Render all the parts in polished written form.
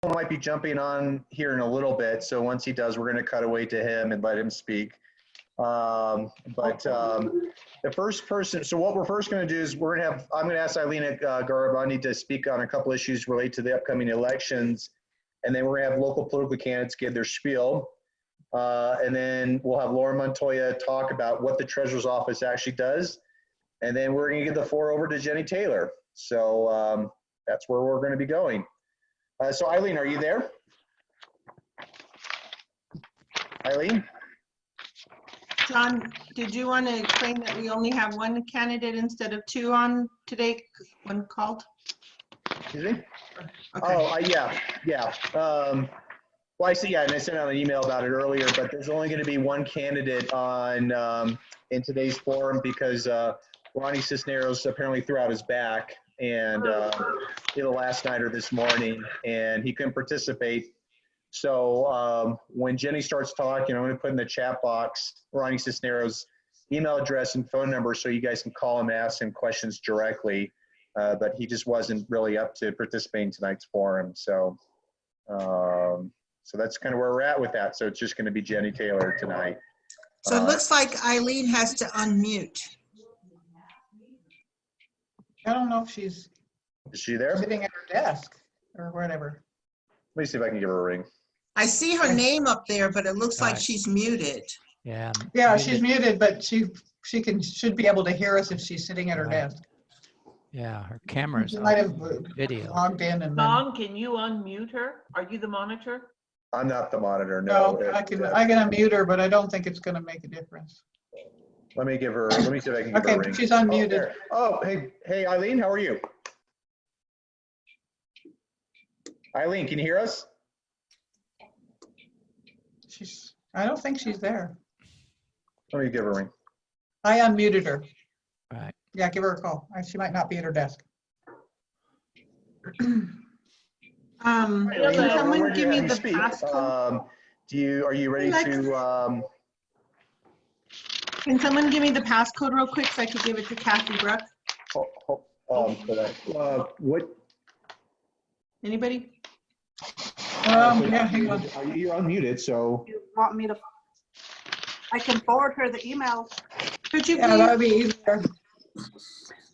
Sandoval might be jumping on here in a little bit. So once he does, we're going to cut away to him and let him speak. The first person, so what we're first going to do is I'm going to ask Eileen Ahkee-Baczkiewicz to speak on a couple issues related to the upcoming elections. And then we're going to have local political candidates give their spiel. And then we'll have Laura Montoya talk about what the Treasurer's Office actually does. And then we're going to give the floor over to Jenny Taylor. So that's where we're going to be going. So Eileen, are you there? Eileen? John, did you want to explain that we only have one candidate instead of two on today when called? Excuse me? Okay. Oh, yeah. Well, I see, yeah, and I sent out an email about it earlier, but there's only going to be one candidate on in today's forum because Ronnie Cisneros apparently threw out his back and either last night or this morning, and he couldn't participate. So when Jenny starts talking, I'm going to put in the chat box Ronnie Cisneros' email address and phone number so you guys can call him and ask him questions directly. But he just wasn't really up to participating in tonight's forum. So, so that's kind of where we're at with that. So it's just going to be Jenny Taylor tonight. So it looks like Eileen has to unmute. I don't know if she's Is she there? sitting at her desk or whatever. Let me see if I can give her a ring. I see her name up there, but it looks like she's muted. Yeah. Yeah, she's muted, but she should be able to hear us if she's sitting at her Right. desk. Yeah, her camera's She on might have video. logged in and then, Don, can you unmute her? Are you the monitor? I'm not the monitor. no, No. I can unmute her, but I don't think it's gonna make a difference. Let me see if I can give her a Okay, ring. she's Oh, unmuted. there. Oh, hey, Eileen, how are you? Eileen, can you hear us? I don't think she's there. Let me give her a ring. I unmuted her. Right. Yeah, give her a call. She might not be at her desk. Eileen, Can someone where do you give me have me the speak? passcode? Are you ready to, Can someone give me the passcode real quick so I could give it to Kathy Bruck? what? Anybody? Yeah, hang on. You're unmuted, so. You want me to, I can forward her the email. Could you Yeah, that would please? be easier.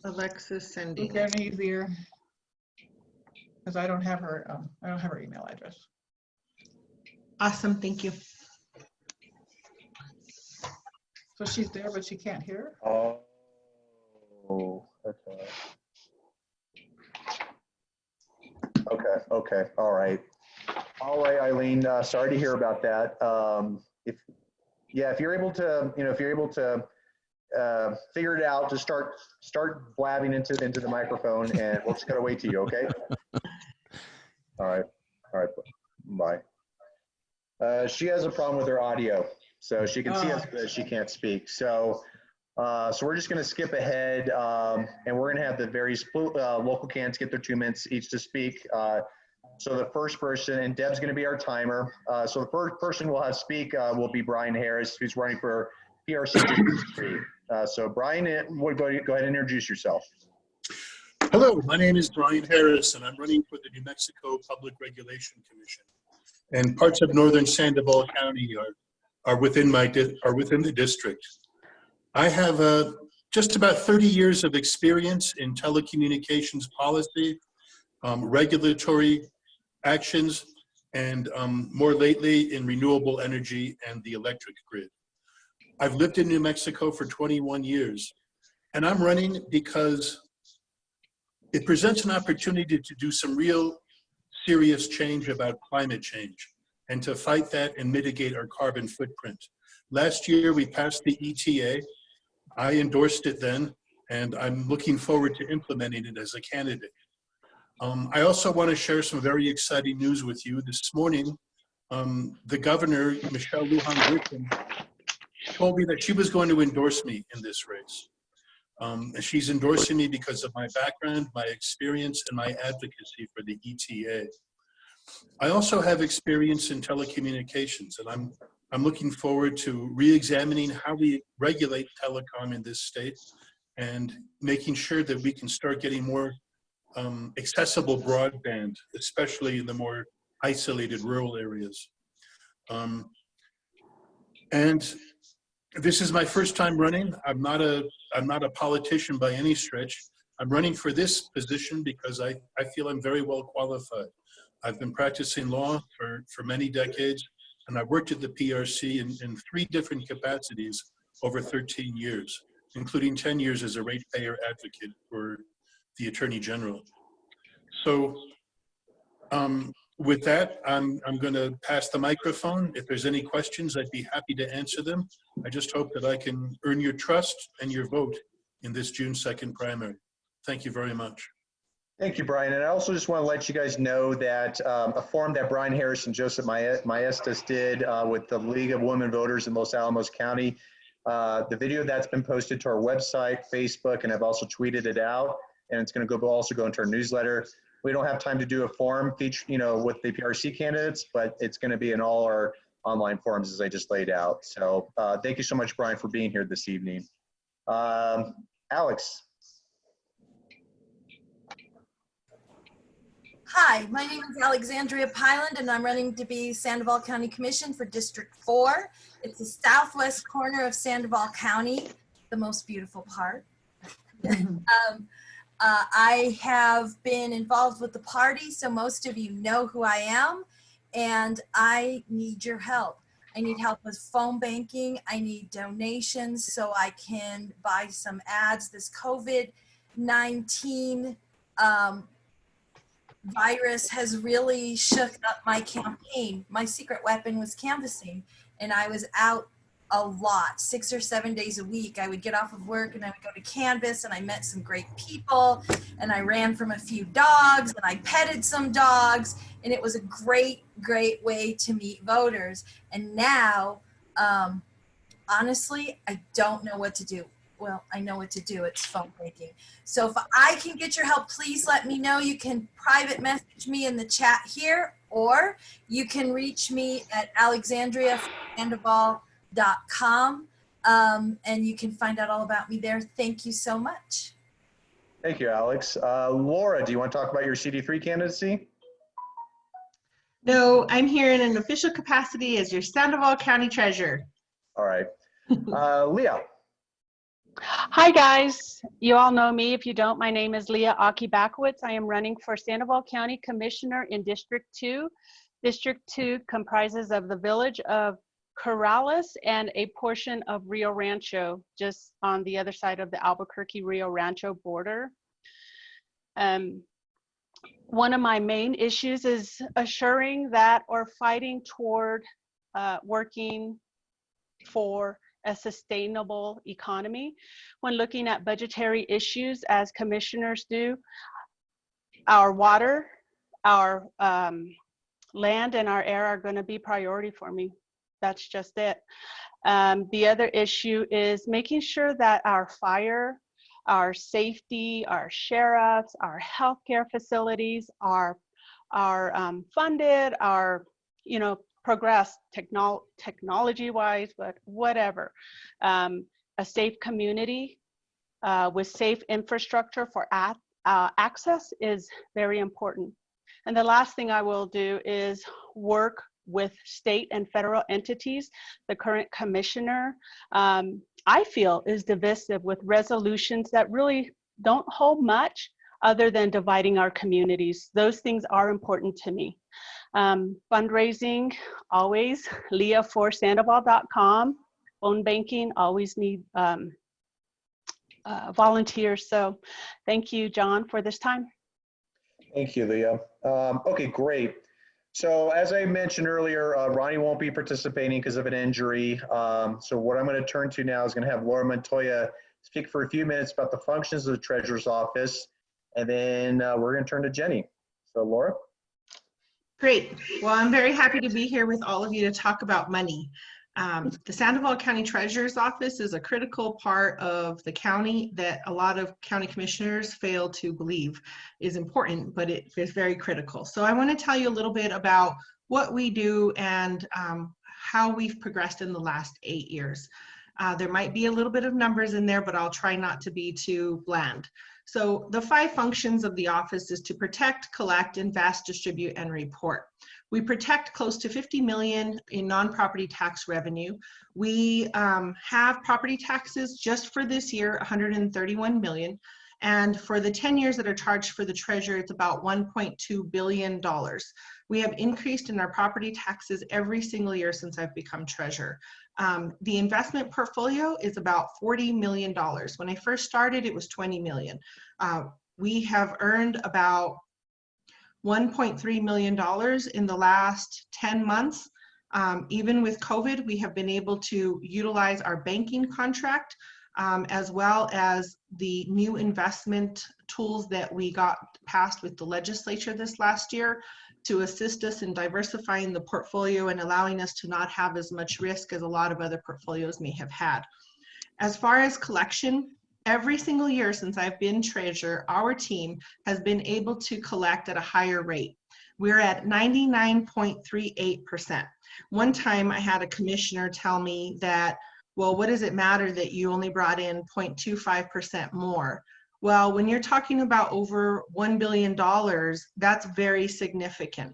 Alexis sending. Easier and easier. Because I don't have her email address. Awesome, thank you. So she's there, but she can't hear? Oh, okay. Okay, all right. All right, Eileen, sorry to hear about that. If you're able to, figure it out, just start blabbing into the microphone and we'll just gotta wait to you, okay? All right, bye. She has a problem with her audio, so she can see us, but she can't speak. So we're just going to skip ahead, and we're going to have the various local candidates get their 2 minutes each to speak. So the first person, and Deb's going to be our timer. So the first person we'll have speak will be Brian Harris, who's running for PRC District 3. So Brian, go ahead and introduce yourself. Hello, my name is Brian Harris, and I'm running for the New Mexico Public Regulation Commission. And parts of northern Sandoval County are within the district. I have just about 30 years of experience in telecommunications policy, regulatory actions, and more lately in renewable energy and the electric grid. I've lived in New Mexico for 21 years, and I'm running because it presents an opportunity to do some real serious change about climate change and to fight that and mitigate our carbon footprint. Last year, we passed the ETA. I endorsed it then, and I'm looking forward to implementing it as a candidate. I also want to share some very exciting news with you. This morning, the governor, Michelle Lujan Grisham, told me that she was going to endorse me in this race. And she's endorsing me because of my background, my experience, and my advocacy for the ETA. I also have experience in telecommunications, and I'm looking forward to re-examining how we regulate telecom in this state and making sure that we can start getting more accessible broadband, especially in the more isolated rural areas. And this is my first time running. I'm not a politician by any stretch. I'm running for this position because I feel I'm very well qualified. I've been practicing law for many decades, and I've worked at the PRC in 3 different capacities over 13 years, including 10 years as a ratepayer advocate for the Attorney General. So with that, I'm going to pass the microphone. If there's any questions, I'd be happy to answer them. I just hope that I can earn your trust and your vote in this June 2nd primary. Thank you very much. Thank you, Brian. And I also just want to let you guys know that a forum that Brian Harris and Joseph Maestas did with the League of Women Voters in Los Alamos County, the video that's been posted to our website, Facebook, and I've also tweeted it out. And it's going to also go into our newsletter. We don't have time to do a forum feature, with the PRC candidates, but it's going to be in all our online forums as I just laid out. So thank you so much, Brian, for being here this evening. Alex. Hi, my name is Alexandria Piland, and I'm running to be Sandoval County Commission for District 4. It's the southwest corner of Sandoval County, the most beautiful part. I have been involved with the party, so most of you know who I am, and I need your help. I need help with phone banking. I need donations so I can buy some ads. This COVID-19 virus has really shook up my campaign. My secret weapon was canvassing, and I was out a lot, 6 or 7 days a week. I would get off of work and I would go to canvass, and I met some great people, and I ran from a few dogs, and I petted some dogs, and it was a great way to meet voters. And now, honestly, I don't know what to do. Well, I know what to do. It's phone banking. So if I can get your help, please let me know. You can private message me in the chat here, or you can reach me at alexandria.sandoval.com, and you can find out all about me there. Thank you so much. Thank you, Alex. Laura, do you want to talk about your CD3 candidacy? No, I'm here in an official capacity as your Sandoval County Treasurer. All right. Leah. Hi guys, you all know me. If you don't, my name is Leah Ahkee-Baczkiewicz. I am running for Sandoval County Commissioner in District 2. District 2 comprises of the village of Corrales and a portion of Rio Rancho, just on the other side of the Albuquerque-Rio Rancho border. One of my main issues is assuring that or fighting toward working for a sustainable economy. When looking at budgetary issues, as commissioners do, our water, our land, and our air are going to be priority for me. That's just it. The other issue is making sure that our fire, our safety, our sheriffs, our healthcare facilities are funded, are progress technology-wise, but whatever. A safe community with safe infrastructure for access is very important. And the last thing I will do is work with state and federal entities. The current commissioner, I feel, is divisive with resolutions that really don't hold much other than dividing our communities. Those things are important to me. Fundraising, always, leah4sandoval.com. Phone banking, always need volunteers. So thank you, John, for this time. Thank you, Leah. Okay, great. So as I mentioned earlier, Ronnie won't be participating because of an injury. So what I'm going to turn to now is going to have Laura Montoya speak for a few minutes about the functions of the Treasurer's Office, and then we're going to turn to Jenny. So Laura? Great. Well, I'm very happy to be here with all of you to talk about money. The Sandoval County Treasurer's Office is a critical part of the county that a lot of county commissioners fail to believe is important, but it is very critical. So I want to tell you a little bit about what we do and how we've progressed in the last 8 years. There might be a little bit of numbers in there, but I'll try not to be too bland. So the 5 functions of the office is to protect, collect, invest, distribute, and report. We protect close to 50 million in non-property tax revenue. We have property taxes just for this year, 131 million. And for the 10 years that are charged for the treasurer, it's about $1.2 billion. We have increased in our property taxes every single year since I've become treasurer. The investment portfolio is about $40 million. When I first started, it was 20 million. We have earned about $1.3 million in the last 10 months. Even with COVID, we have been able to utilize our banking contract as well as the new investment tools that we got passed with the legislature this last year to assist us in diversifying the portfolio and allowing us to not have as much risk as a lot of other portfolios may have had. As far as collection, every single year since I've been treasurer, our team has been able to collect at a higher rate. We're at 99.38%. One time I had a commissioner tell me that, well, what does it matter that you only brought in 0.25% more? Well, when you're talking about over $1 billion, that's very significant.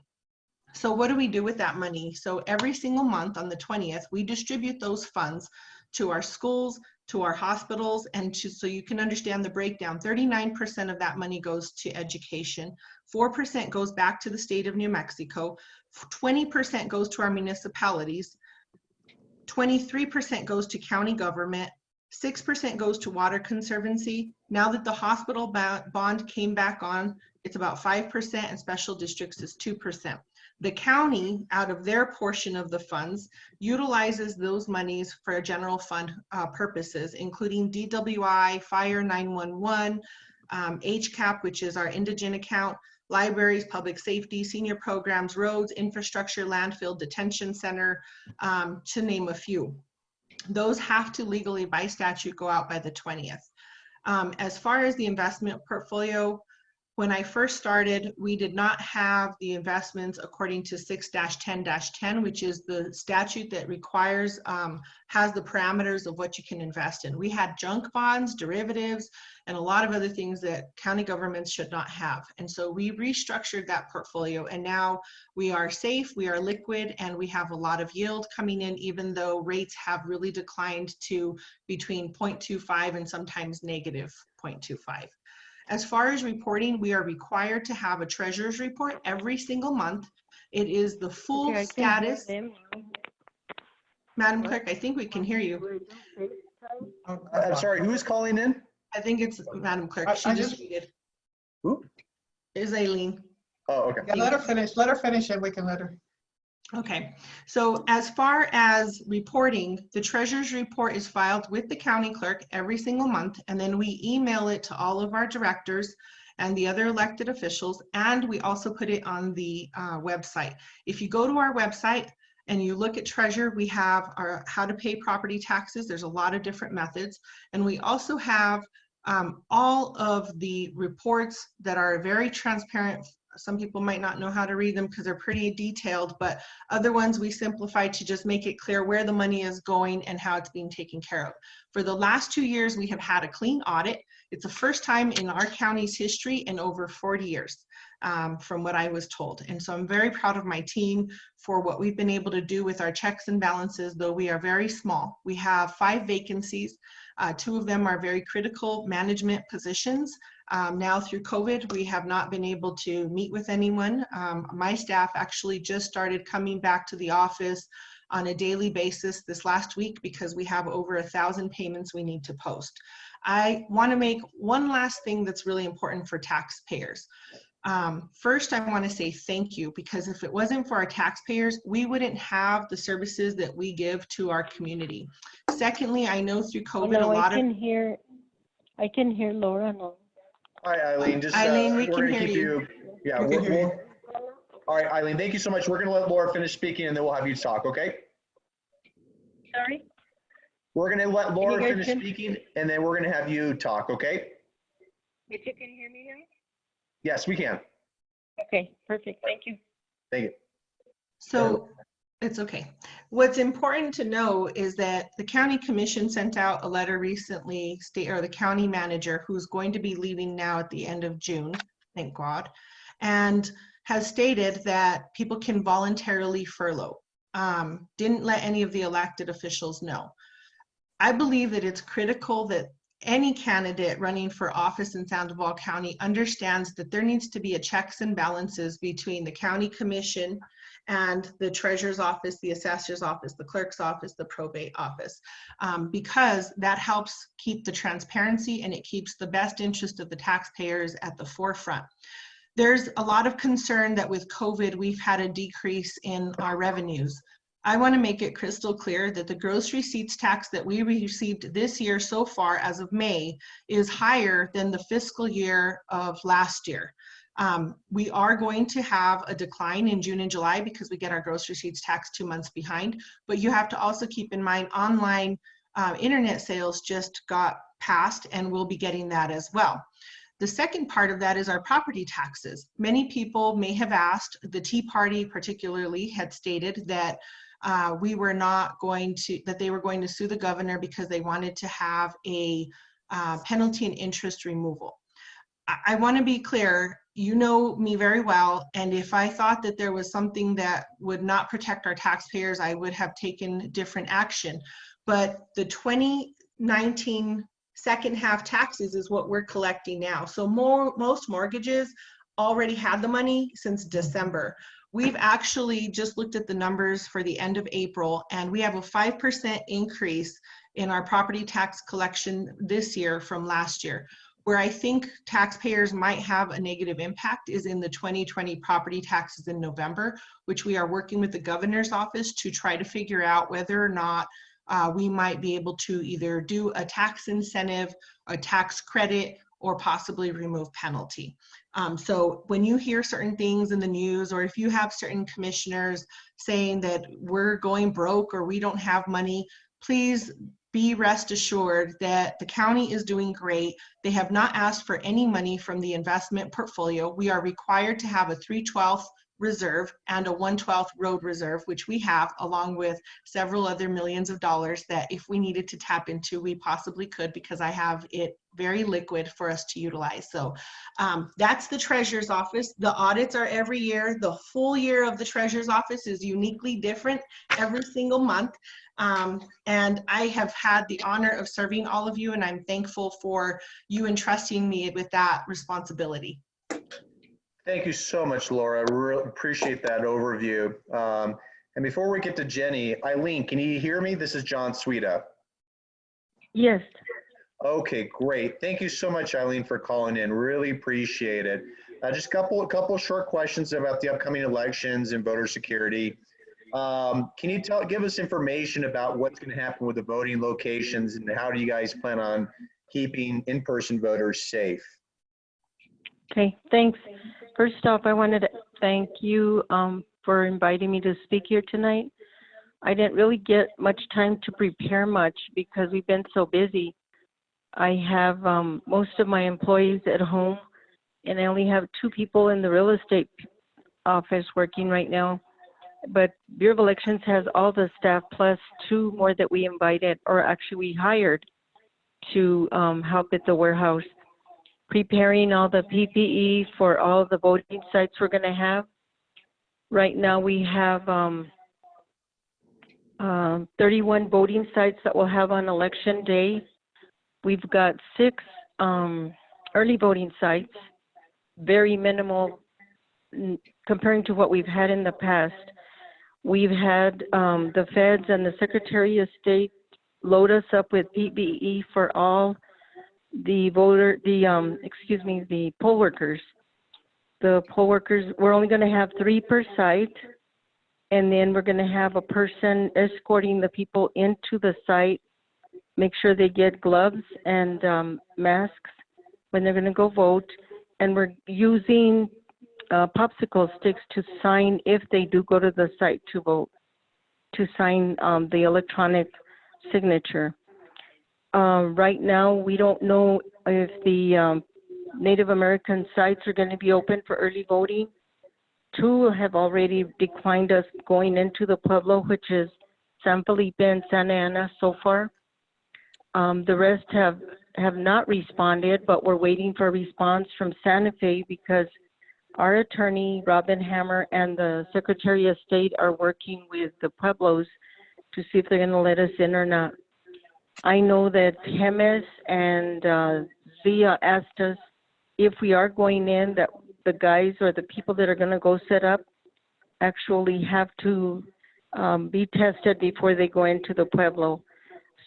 So what do we do with that money? So every single month on the 20th, we distribute those funds to our schools, to our hospitals, and so you can understand the breakdown. 39% of that money goes to education, 4% goes back to the state of New Mexico, 20% goes to our municipalities, 23% goes to county government, 6% goes to Water Conservancy. Now that the hospital bond came back on, it's about 5%, and special districts is 2%. The county, out of their portion of the funds, utilizes those monies for general fund purposes, including DWI, Fire 911, HCAP, which is our indigent account, libraries, public safety, senior programs, roads, infrastructure, landfill, detention center, to name a few. Those have to legally, by statute, go out by the 20th. As far as the investment portfolio, when I first started, we did not have the investments according to 6-10-10, which is the statute that requires, has the parameters of what you can invest in. We had junk bonds, derivatives, and a lot of other things that county governments should not have. And so we restructured that portfolio, and now we are safe, we are liquid, and we have a lot of yield coming in, even though rates have really declined to between 0.25 and sometimes negative 0.25. As far as reporting, we are required to have a treasurer's report every single month. It is the full status. Madam Clerk, I think we can hear you. I'm sorry, who's calling in? I think it's Madam Clerk. She just muted. Who? Is Aileen. Oh, okay. Yeah, let her finish and we can let her. Okay, so as far as reporting, the treasurer's report is filed with the county clerk every single month, and then we email it to all of our directors and the other elected officials, and we also put it on the website. If you go to our website and you look at treasurer, we have our how to pay property taxes. There's a lot of different methods, and we also have all of the reports that are very transparent. Some people might not know how to read them because they're pretty detailed, but other ones we simplified to just make it clear where the money is going and how it's being taken care of. For the last 2 years, we have had a clean audit. It's the first time in our county's history in over 40 years, from what I was told. And so I'm very proud of my team for what we've been able to do with our checks and balances, though we are very small. We have 5 vacancies. 2 of them are very critical management positions. Now through COVID, we have not been able to meet with anyone. My staff actually just started coming back to the office on a daily basis this last week because we have over 1,000 payments we need to post. I want to make one last thing that's really important for taxpayers. First, I want to say thank you, because if it wasn't for our taxpayers, we wouldn't have the services that we give to our community. Secondly, I know through COVID, I can hear Laura now. All right, Eileen, just Eileen, we we're can gonna hear keep you. Yeah, We can hear you. all right, Eileen, thank you so much. We're gonna let Laura finish speaking and then we'll have you talk, okay? Sorry? We're gonna let Laura guys finish hear- speaking and then we're gonna have you talk, okay? But you can hear me now? Yes, we can. Okay, perfect. Thank you. Thank you. So it's okay. What's important to know is that the county commission sent out a letter recently, the county manager, who's going to be leaving now at the end of June, thank God. And has stated that people can voluntarily furlough. Didn't let any of the elected officials know. I believe that it's critical that any candidate running for office in Sandoval County understands that there needs to be a checks and balances between the county commission and the treasurer's office, the assessor's office, the clerk's office, the probate office, because that helps keep the transparency and it keeps the best interest of the taxpayers at the forefront. There's a lot of concern that with COVID, we've had a decrease in our revenues. I want to make it crystal clear that the gross receipts tax that we received this year so far as of May is higher than the fiscal year of last year. We are going to have a decline in June and July because we get our gross receipts tax 2 months behind, but you have to also keep in mind online internet sales just got passed and we'll be getting that as well. The second part of that is our property taxes. Many people may have asked, the Tea Party particularly had stated that we were not going to, that they were going to sue the governor because they wanted to have a penalty and interest removal. I want to be clear, you know me very well, and if I thought that there was something that would not protect our taxpayers, I would have taken different action. But the 2019 second half taxes is what we're collecting now. So most mortgages already had the money since December. We've actually just looked at the numbers for the end of April, and we have a 5% increase in our property tax collection this year from last year. Where I think taxpayers might have a negative impact is in the 2020 property taxes in November, which we are working with the governor's office to try to figure out whether or not we might be able to either do a tax incentive, a tax credit, or possibly remove penalty. So when you hear certain things in the news, or if you have certain commissioners saying that we're going broke or we don't have money, please be rest assured that the county is doing great. They have not asked for any money from the investment portfolio. We are required to have a 3/12 reserve and a 1/12 road reserve, which we have, along with several other millions of dollars that if we needed to tap into, we possibly could, because I have it very liquid for us to utilize. So that's the treasurer's office. The audits are every year. The full year of the treasurer's office is uniquely different every single month. And I have had the honor of serving all of you, and I'm thankful for you entrusting me with that responsibility. Thank you so much, Laura. I really appreciate that overview. And before we get to Jenny, Eileen, can you hear me? This is John Sweeta. Yes. Okay, great. Thank you so much, Eileen, for calling in. Really appreciate it. Just a couple short questions about the upcoming elections and voter security. Can you give us information about what's going to happen with the voting locations, and how do you guys plan on keeping in-person voters safe? Okay, thanks. First off, I wanted to thank you for inviting me to speak here tonight. I didn't really get much time to prepare much because we've been so busy. I have most of my employees at home, and I only have 2 people in the real estate office working right now. But Bureau of Elections has all the staff plus 2 more that we invited, or actually we hired to help at the warehouse, preparing all the PPE for all the voting sites we're going to have. Right now we have 31 voting sites that we'll have on election day. We've got 6 early voting sites, very minimal comparing to what we've had in the past. We've had the feds and the Secretary of State load us up with PPE for all the poll workers. The poll workers, we're only going to have 3 per site, and then we're going to have a person escorting the people into the site, make sure they get gloves and masks when they're going to go vote. And we're using popsicle sticks to sign if they do go to the site to vote, to sign the electronic signature. Right now, we don't know if the Native American sites are going to be open for early voting. 2 have already declined us going into the Pueblo, which is San Felipe and Santa Ana so far. The rest have not responded, but we're waiting for a response from Santa Fe because our attorney, Robin Hammer, and the Secretary of State are working with the Pueblos to see if they're gonna let us in or not. I know that Hemes and Zia asked us if we are going in, that the guys or the people that are gonna go set up actually have to be tested before they go into the Pueblo.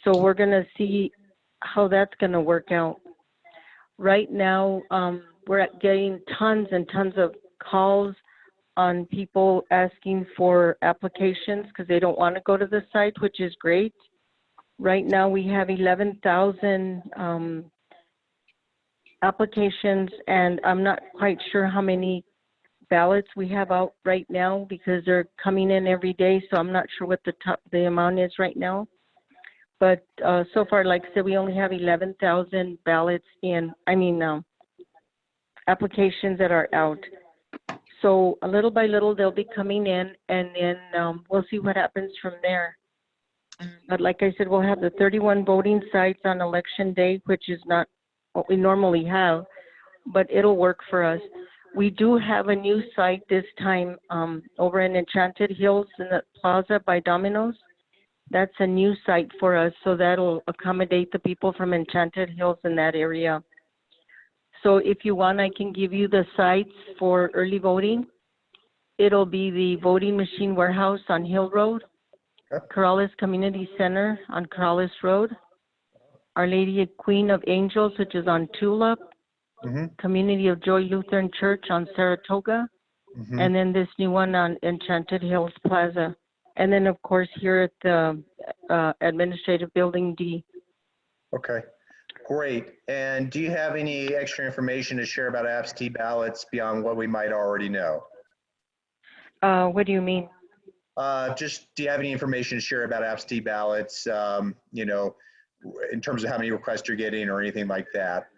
So we're gonna see how that's gonna work out. Right now, we're getting tons and tons of calls on people asking for applications because they don't want to go to the site, which is great. Right now, we have 11,000 applications, and I'm not quite sure how many ballots we have out right now because they're coming in every day, so I'm not sure what the amount is right now. But so far, like I said, we only have 11,000 ballots applications that are out. So little by little, they'll be coming in, and then we'll see what happens from there. But like I said, we'll have the 31 voting sites on election day, which is not what we normally have, but it'll work for us. We do have a new site this time over in Enchanted Hills in the plaza by Domino's. That's a new site for us, so that'll accommodate the people from Enchanted Hills in that area. So if you want, I can give you the sites for early voting. It'll be the voting machine warehouse on Hill Road, Corrales Community Center on Corrales Road, Our Lady Queen of Angels, which is on Tulip, Community of Joy Lutheran Church on Saratoga, and then this new one on Enchanted Hills Plaza. And then, of course, here at the Administrative Building D. Okay, great. And do you have any extra information to share about absentee ballots beyond what we might already know? What do you mean? Just, do you have any information to share about absentee ballots, you know, in terms of how many requests you're getting or anything like that?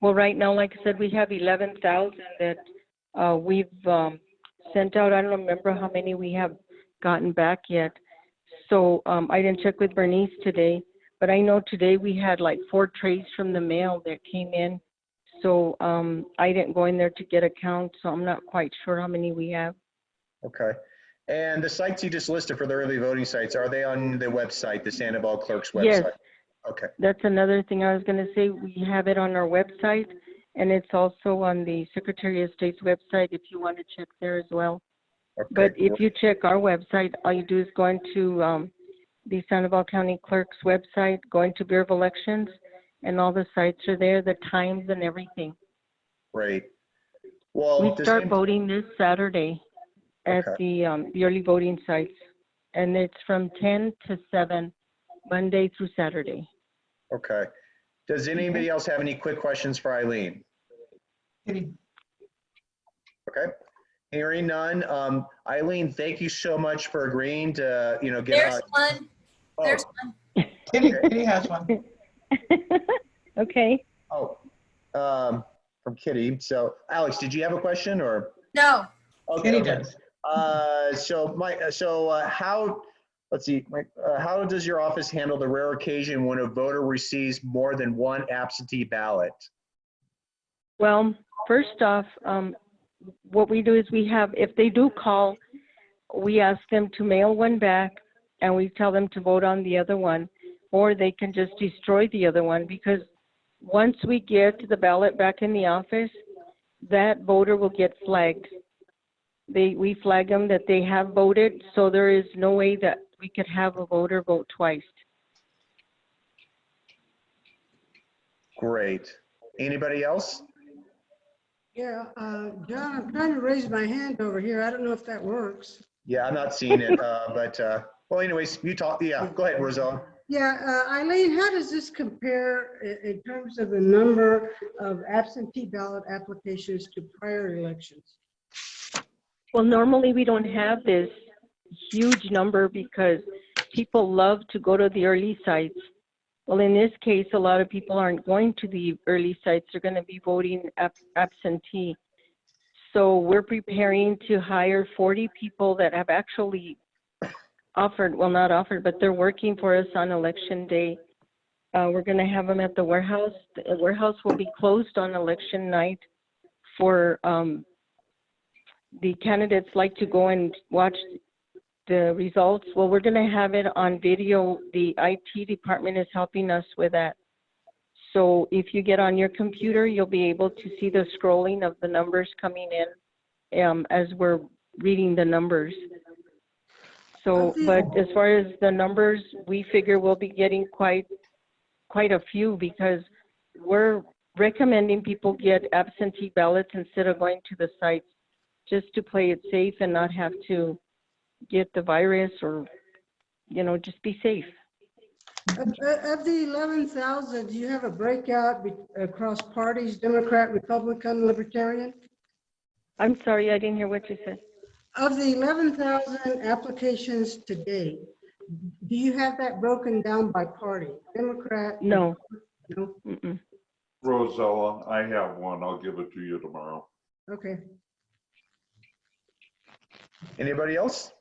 Well, right now, like I said, we have 11,000 that we've sent out. I don't remember how many we have gotten back yet. So I didn't check with Bernice today, but I know today we had like 4 trays from the mail that came in. So I didn't go in there to get a count, so I'm not quite sure how many we have. Okay. And the sites you just listed for the early voting sites, are they on the website, the Sandoval Clerk's website? Yes. Okay. That's another thing I was going to say. We have it on our website, and it's also on the Secretary of State's website if you want to check there as well. Okay, But if you check our website, all you do is go into the Sandoval County Clerk's website, go into Bureau of Elections, and all the sites are there, the times and everything. Great. Well, We start voting this Saturday at the early voting sites, and it's from 10 to 7, Monday through Saturday. Okay. Does anybody else have any quick questions for Eileen? Kitty. Okay. Hearing none. Eileen, thank you so much for agreeing to, you know, get There's one. Oh. There's one. Kitty has one. Okay. Oh, from Kitty. So, Alex, did you have a question or? No. Okay. Kitty Okay. does. How, let's see, how does your office handle the rare occasion when a voter receives more than one absentee ballot? Well, first off, what we do is we have, if they do call, we ask them to mail one back and we tell them to vote on the other one, or they can just destroy the other one, because once we get the ballot back in the office, that voter will get flagged. We flag them that they have voted, so there is no way that we could have a voter vote twice. Great. Anybody else? Yeah, John, I'm trying to raise my hand over here. I don't know if that works. Yeah, I'm not seeing it, well, anyways, you talk. Yeah, go ahead, Rosella. Yeah, Eileen, how does this compare in terms of the number of absentee ballot applications to prior elections? Well, normally we don't have this huge number because people love to go to the early sites. Well, in this case, a lot of people aren't going to the early sites. They're going to be voting absentee. So we're preparing to hire 40 people that have actually offered, well, not offered, but they're working for us on election day. We're going to have them at the warehouse. The warehouse will be closed on election night for the candidates like to go and watch the results. Well, we're going to have it on video. The IT department is helping us with that. So if you get on your computer, you'll be able to see the scrolling of the numbers coming in as we're reading the numbers. So, but as far as the numbers, we figure we'll be getting quite a few, because we're recommending people get absentee ballots instead of going to the sites, just to play it safe and not have to get the virus, or, you know, just be safe. Of the 11,000, do you have a breakout across parties, Democrat, Republican, Libertarian? I'm sorry, I didn't hear what you said. Of the 11,000 applications today, do you have that broken down by party? Democrat? No. No? Mm-mm. Rosella, I have one. I'll give it to you tomorrow. Okay. Anybody else?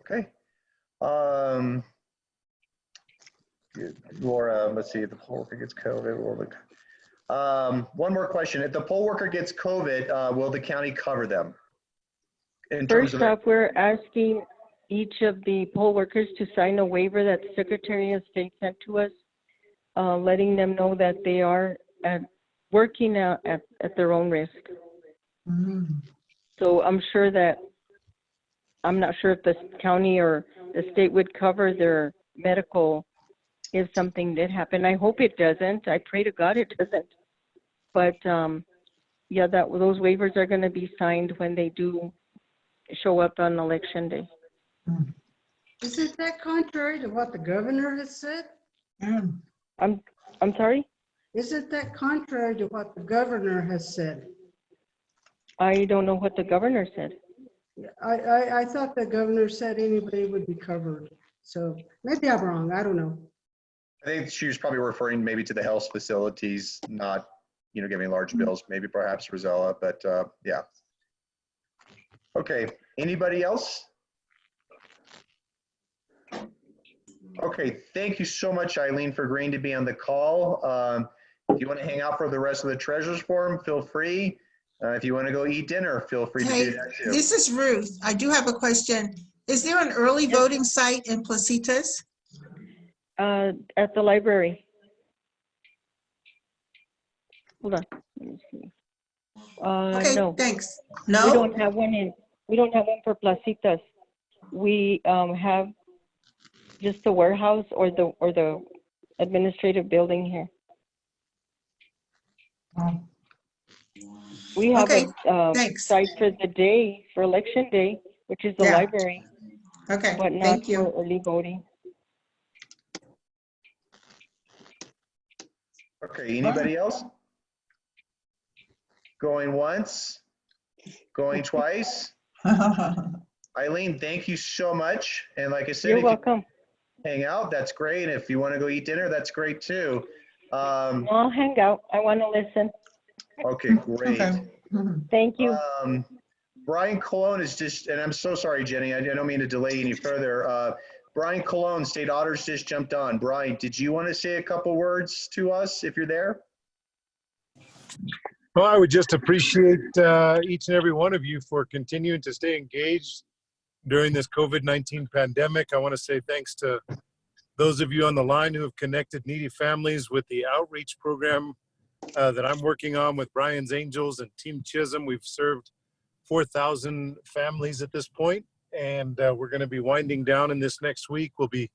Okay. Laura, let's see if the poll worker gets COVID. One more question. If the poll worker gets COVID, will the county cover them? First off, we're asking each of the poll workers to sign a waiver that the Secretary of State sent to us, letting them know that they are working at their own risk. So I'm not sure if the county or the state would cover their medical if something did happen. I hope it doesn't. I pray to God it doesn't. But yeah, those waivers are going to be signed when they do show up on election day. Isn't that contrary to what the governor has said? I'm sorry? Isn't that contrary to what the governor has said? I don't know what the governor said. I thought the governor said anybody would be covered. So maybe I'm wrong. I don't know. I think she was probably referring maybe to the health facilities, not, you know, giving large bills, maybe perhaps Rosella, but yeah. Okay, anybody else? Okay, thank you so much, Eileen, for agreeing to be on the call. If you want to hang out for the rest of the Treasurers Forum, feel free. If you want to go eat dinner, feel free to do that too. This is Ruth. I do have a question. Is there an early voting site in Placitas? At the library. Hold on. Let me see. Okay, no. thanks. No? We don't have one for Placitas. We have just the warehouse or the administrative building here. We have a site for the day, for election day, which is the library. Okay, but not thank you. for early voting. Okay, anybody else? Going once? Going twice? Eileen, thank you so much. And like I said, You're welcome. Hang out, that's great. If you want to go eat dinner, that's great too. I'll hang out. I want to listen. Okay, great. Okay. Thank you. Brian Colon is just, and I'm so sorry, Jenny, I don't mean to delay any further. Brian Colon, State Auditors, just jumped on. Brian, did you want to say a couple words to us if you're there? Well, I would just appreciate each and every one of you for continuing to stay engaged during this COVID-19 pandemic. I want to say thanks to those of you on the line who have connected needy families with the outreach program that I'm working on with Brian's Angels and Team Chisholm. We've served 4,000 families at this point, and we're going to be winding down in this next week. We'll be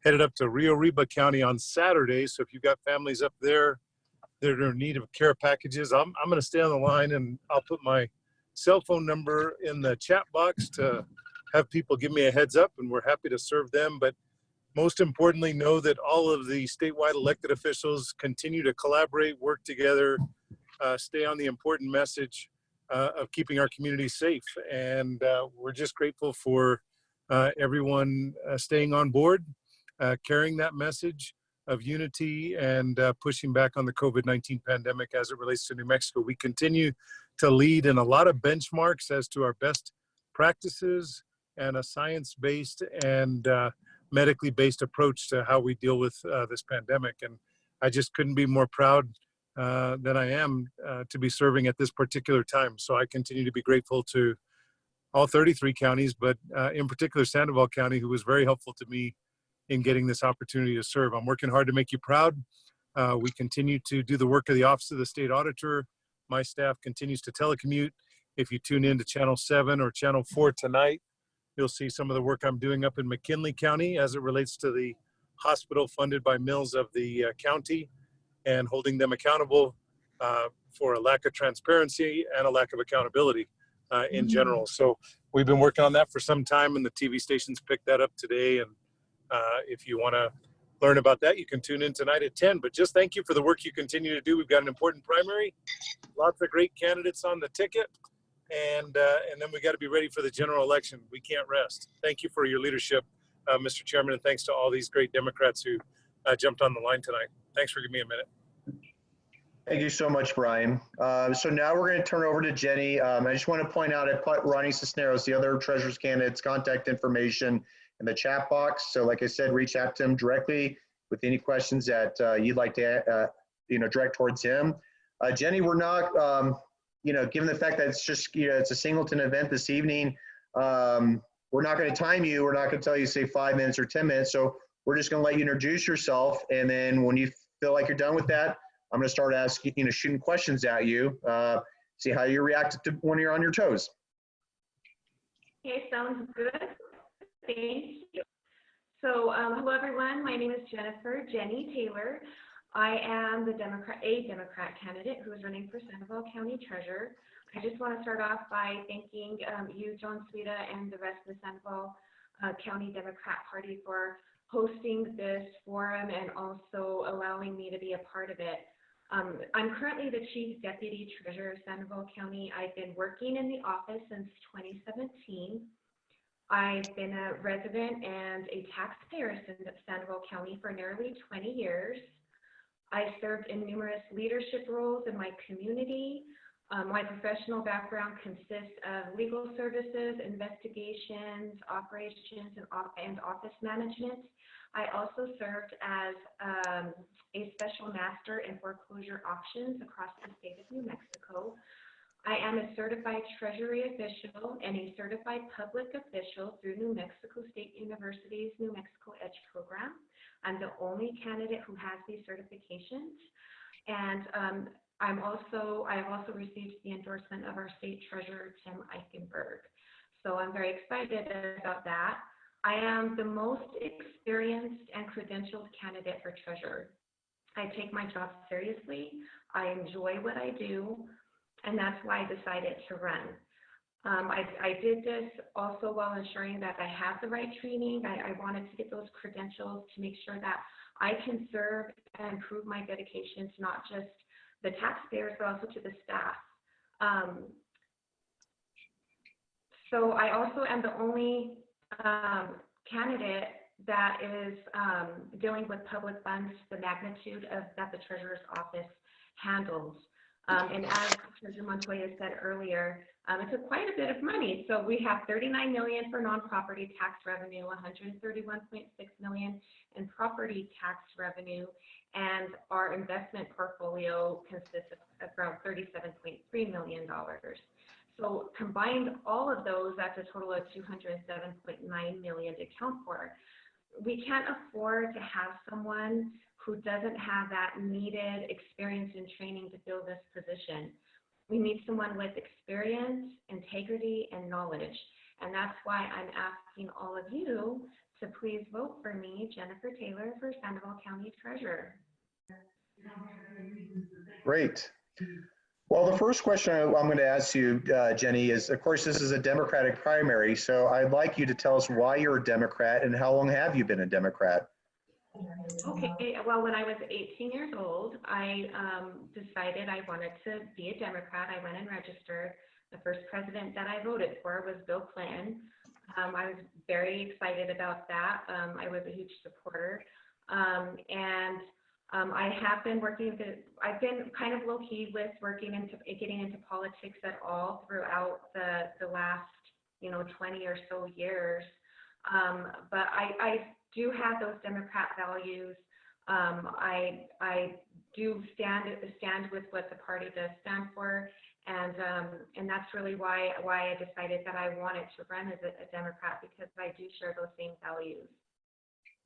headed up to Rio Arriba County on Saturday. So if you've got families up there that are in need of care packages, I'm going to stay on the line, and I'll put my cell phone number in the chat box to have people give me a heads up, and we're happy to serve them. But most importantly, know that all of the statewide elected officials continue to collaborate, work together, stay on the important message of keeping our community safe. And we're just grateful for everyone staying on board, carrying that message of unity and pushing back on the COVID-19 pandemic as it relates to New Mexico. We continue to lead in a lot of benchmarks as to our best practices and a science-based and medically based approach to how we deal with this pandemic. And I just couldn't be more proud than I am to be serving at this particular time. So I continue to be grateful to all 33 counties, but in particular Sandoval County, who was very helpful to me in getting this opportunity to serve. I'm working hard to make you proud. We continue to do the work of the Office of the State Auditor. My staff continues to telecommute. If you tune in to Channel 7 or Channel 4 tonight, you'll see some of the work I'm doing up in McKinley County as it relates to the hospital funded by Mills of the county, and holding them accountable for a lack of transparency and a lack of accountability in general. So we've been working on that for some time, and the TV stations picked that up today. And if you want to learn about that, you can tune in tonight at 10. But just thank you for the work you continue to do. We've got an important primary, lots of great candidates on the ticket, and then we got to be ready for the general election. We can't rest. Thank you for your leadership, Mr. Chairman, and thanks to all these great Democrats who jumped on the line tonight. Thanks for giving me a minute. Thank you so much, Brian. So now we're going to turn over to Jenny. I just want to point out, I put Ronnie Cisneros, the other treasurer's candidate's contact information in the chat box. So like I said, reach out to him directly with any questions that you'd like to direct towards him. Jenny, we're not, given the fact that it's just, it's a singleton event this evening, we're not going to time you. We're not going to tell you, say, 5 minutes or 10 minutes. So we're just going to let you introduce yourself. And then when you feel like you're done with that, I'm going to start asking, shooting questions at you, see how you react to when you're on your toes. Okay, sounds good. Thank you. So, hello everyone. My name is Jenny Taylor. I am a Democrat candidate who is running for Sandoval County Treasurer. I just want to start off by thanking you, John Sweda, and the rest of the Sandoval County Democrat Party for hosting this forum and also allowing me to be a part of it. I'm currently the Chief Deputy Treasurer of Sandoval County. I've been working in the office since 2017. I've been a resident and a taxpayer in Sandoval County for nearly 20 years. I served in numerous leadership roles in my community. My professional background consists of legal services, investigations, operations, and office management. I also served as a special master in foreclosure auctions across the state of New Mexico. I am a certified treasury official and a certified public official through New Mexico State University's New Mexico Edge program. I'm the only candidate who has these certifications. And I have also received the endorsement of our state treasurer, Tim Eichenberg. So I'm very excited about that. I am the most experienced and credentialed candidate for treasurer. I take my job seriously. I enjoy what I do, and that's why I decided to run. I did this also while ensuring that I have the right training. I wanted to get those credentials to make sure that I can serve and prove my dedication to not just the taxpayers, but also to the staff. So I also am the only candidate that is dealing with public funds, the magnitude of that the Treasurer's Office handles. And as Treasurer Montoya said earlier, it's quite a bit of money. So we have $39 million for non-property tax revenue, $131.6 million in property tax revenue, and our investment portfolio consists of around $37.3 million. So combined all of those, that's a total of $207.9 million to account for. We can't afford to have someone who doesn't have that needed experience and training to fill this position. We need someone with experience, integrity, and knowledge. And that's why I'm asking all of you to please vote for me, Jennifer Taylor, for Sandoval County Treasurer. Great. Well, the first question I'm going to ask you, Jenny, is, of course, this is a Democratic primary, so I'd like you to tell us why you're a Democrat and how long have you been a Democrat? Okay, well, when I was 18 years old, I decided I wanted to be a Democrat. I went and registered. The first president that I voted for was Bill Clinton. I was very excited about that. I was a huge supporter. I have been working, I've been kind of low-key with getting into politics at all throughout the last, 20 or so years. But I do have those Democrat values. I do stand with what the party does stand for. And that's really why I decided that I wanted to run as a Democrat, because I do share those same values.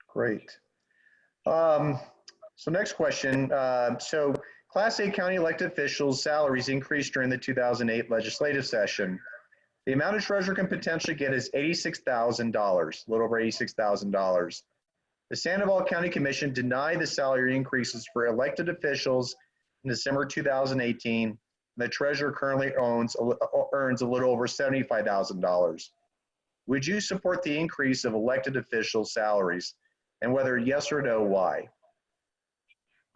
Great. So next question. So Class A county elected officials' salaries increased during the 2008 legislative session. The amount a treasurer can potentially get is $86,000, a little over $86,000. The Sandoval County Commission denied the salary increases for elected officials in December 2018. The treasurer currently earns a little over $75,000. Would you support the increase of elected officials' salaries? And whether yes or no, why?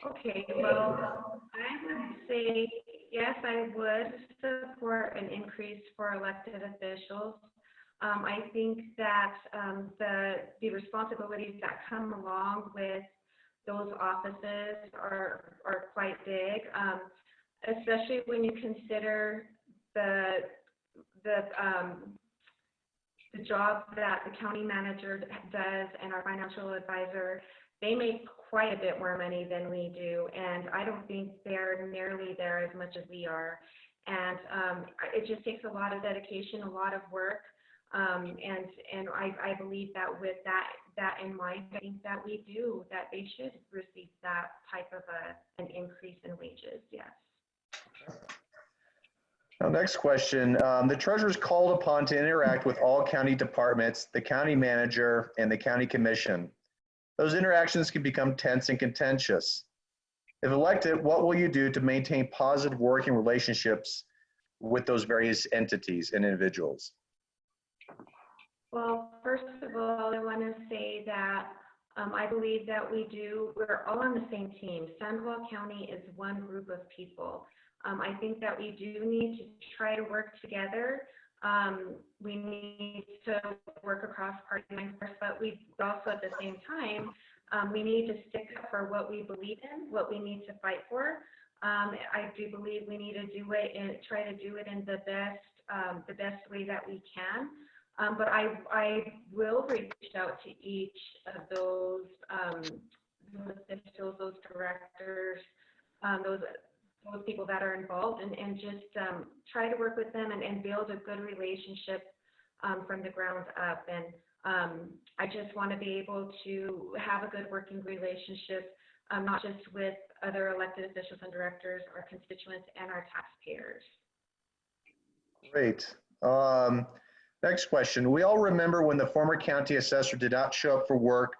Okay, well, I would say yes, I would support an increase for elected officials. I think that the responsibilities that come along with those offices are quite big, especially when you consider the job that the county manager does and our financial advisor. They make quite a bit more money than we do, and I don't think they're nearly there as much as we are. And it just takes a lot of dedication, a lot of work, and I believe that with that in mind, I think that they should receive that type of an increase in wages. Yes. Now, next question. The treasurer is called upon to interact with all county departments, the county manager, and the county commission. Those interactions can become tense and contentious. If elected, what will you do to maintain positive working relationships with those various entities and individuals? Well, first of all, I want to say that I believe that we're all on the same team. Sandoval County is one group of people. I think that we do need to try to work together. We need to work across party lines, but we also at the same time, we need to stick up for what we believe in, what we need to fight for. I do believe we need to do it and try to do it in the best way that we can. But I will reach out to each of those officials, those directors, those people that are involved, and just try to work with them and build a good relationship from the ground up. And I just want to be able to have a good working relationship, not just with other elected officials and directors, our constituents, and our taxpayers. Great. Next question. We all remember when the former county assessor did not show up for work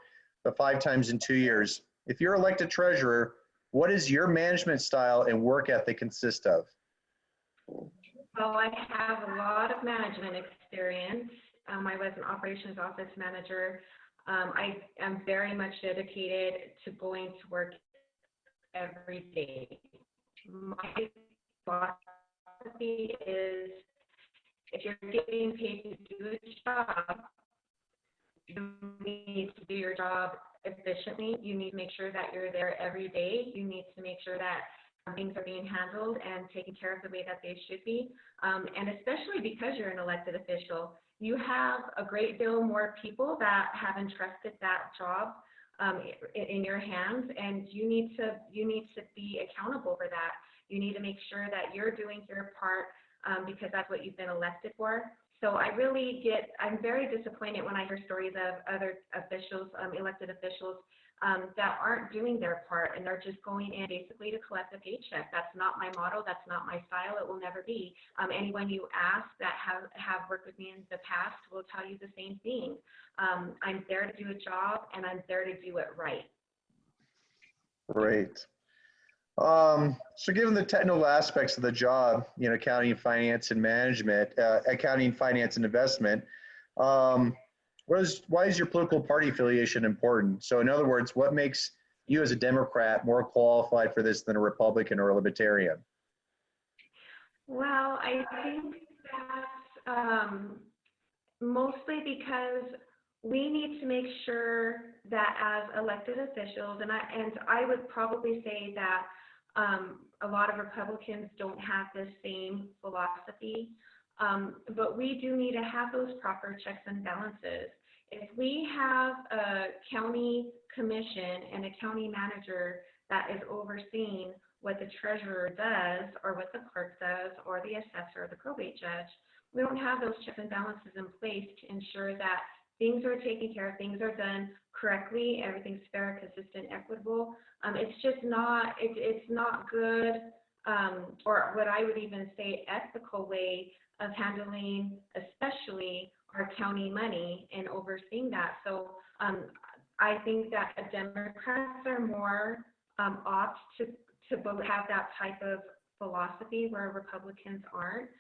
the 5 times in 2 years. If you're elected treasurer, what is your management style and work ethic consist of? Well, I have a lot of management experience. I was an operations office manager. I am very much dedicated to going to work every day. My philosophy is, if you're getting paid to do a job, you need to do your job efficiently. You need to make sure that you're there every day. You need to make sure that things are being handled and taken care of the way that they should be. And especially because you're an elected official, you have a great deal more people that have entrusted that job in your hands, and you need to be accountable for that. You need to make sure that you're doing your part because that's what you've been elected for. So I'm very disappointed when I hear stories of other officials, elected officials, that aren't doing their part and they're just going in basically to collect a paycheck. That's not my motto. That's not my style. It will never be. Anyone you ask that have worked with me in the past will tell you the same thing. I'm there to do a job, and I'm there to do it right. Great. So given the technical aspects of the job, accounting, finance, and management, accounting, finance, and investment, why is your political party affiliation important? So in other words, what makes you as a Democrat more qualified for this than a Republican or a Libertarian? Well, I think that's mostly because we need to make sure that as elected officials, and I would probably say that a lot of Republicans don't have the same philosophy, but we do need to have those proper checks and balances. If we have a county commission and a county manager that is overseeing what the treasurer does or what the clerk does or the assessor or the probate judge. We don't have those checks and balances in place to ensure that things are taken care of, things are done correctly, everything's fair, consistent, equitable. It's just not, it's not good, or what I would even say ethical way of handling, especially our county money and overseeing that. So I think that Democrats are more opt to both have that type of philosophy where Republicans aren't.